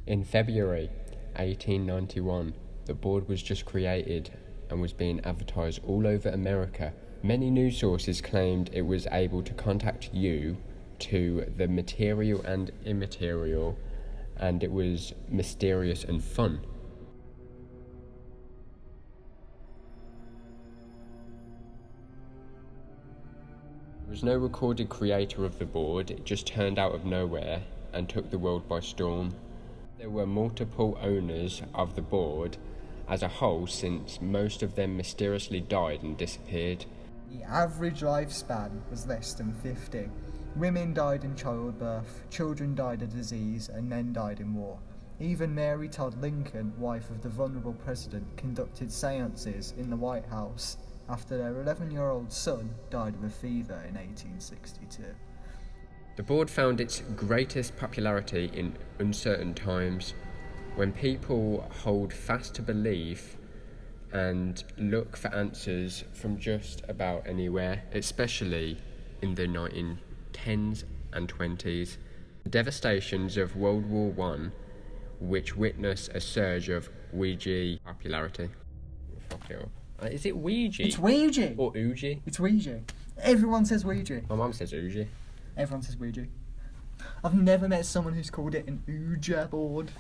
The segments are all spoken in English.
In February 1891, the board was just created and was being advertised all over America. Many news sources claimed it was able to contact you to the material and immaterial, and it was mysterious and fun. There was no recorded creator of the board, it just turned out of nowhere and took the world by storm. There were multiple owners of the board as a whole, since most of them mysteriously died and disappeared. The average lifespan was less than 50. Women died in childbirth, children died of disease, and men died in war. Even Mary Todd Lincoln, wife of the vulnerable president, conducted seances in the White House after their 11-year-old son died of a fever in 1862. The board found its greatest popularity in uncertain times, when people hold fast to belief and look for answers from just about anywhere, especially in the 1910s and 20s. The devastations of World War I, which witnessed a surge of Ouija popularity. Is it Ouija? It's Ouija! Or Ouija? It's Ouija. Everyone says Ouija. My mum says Ouija. Everyone says Ouija. I've never met someone who's called it an Ouija board.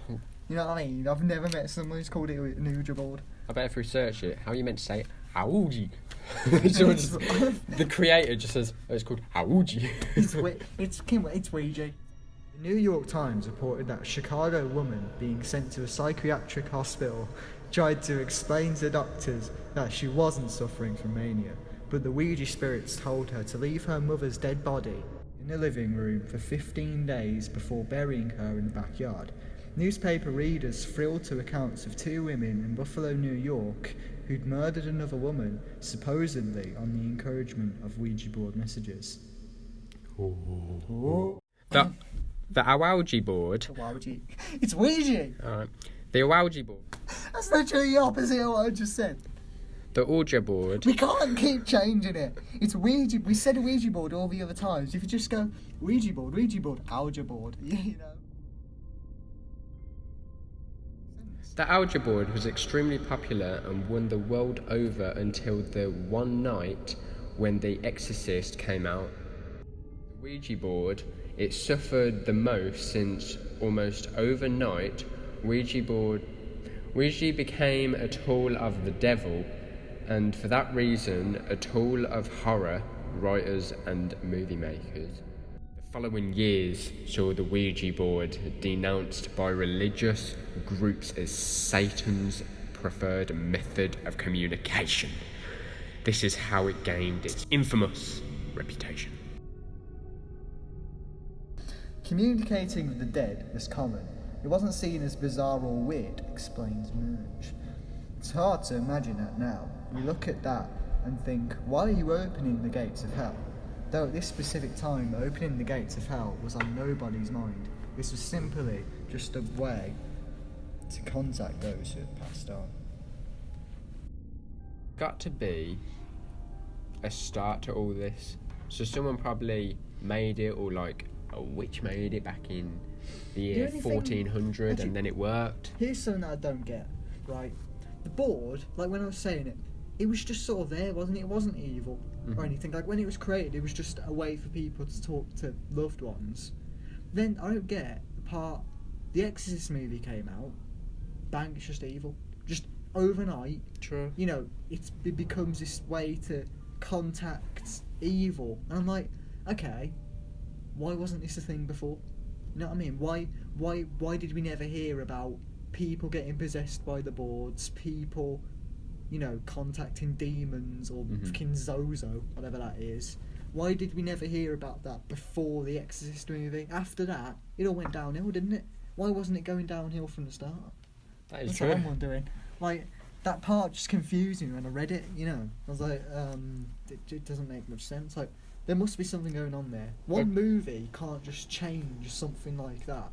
You know what I mean? I've never met someone who's called it an Ouija board. I bet if we research it, how are you meant to say Ouija? The creator just says, oh, it's called Ouija. It's Ouija. The New York Times reported that a Chicago woman being sent to a psychiatric hospital tried to explain to doctors that she wasn't suffering from mania, but the Ouija spirits told her to leave her mother's dead body in the living room for 15 days before burying her in the backyard. Newspaper readers thrilled to accounts of two women in Buffalo, New York, who'd murdered another woman, supposedly on the encouragement of Ouija board messages. Oh. The Ouija board. It's Ouija! Alright. The Ouija board. That's literally the opposite of what I just said. The Ouija board. We can't keep changing it. It's Ouija. We said Ouija board all the other times. If you just go Ouija board, Ouija board, you know. The Ouija board was extremely popular and won the world over until the one night when The Exorcist came out. The Ouija board, it suffered the most since almost overnight Ouija became a tool of the devil, and for that reason a tool of horror writers and movie makers. The following years saw the Ouija board denounced by religious groups as Satan's preferred method of communication. This is how it gained its infamous reputation. Communicating with the dead was common. It wasn't seen as bizarre or weird, explains Murch. It's hard to imagine that now. We look at that and think, why are you opening the gates of hell? Though at this specific time, opening the gates of hell was on nobody's mind. This was simply just a way to contact those who had passed on. Got to be a start to all this. So someone probably made it, or like a witch made it back in the year 1400, and then it worked. Here's something that I don't get, right? The board, like when I was saying it, it was just sort of there, wasn't it? It wasn't evil or anything. Like when it was created, it was just a way for people to talk to loved ones. Then I don't get the part, the Exorcist movie came out, bang, it's just evil. Just overnight. True. You know, it becomes this way to contact evil. And I'm like, okay, why wasn't this a thing before? You know what I mean? Why did we never hear about people getting possessed by the boards, people, you know, contacting demons or fucking Zozo, whatever that is? Why did we never hear about that before the Exorcist movie? After that, it all went downhill, didn't it? Why wasn't it going downhill from the start? That's true. What I'm wondering. Like, that part just confused me when I read it, you know. I was like, it doesn't make much sense. Like, there must be something going on there. One movie can't just change something like that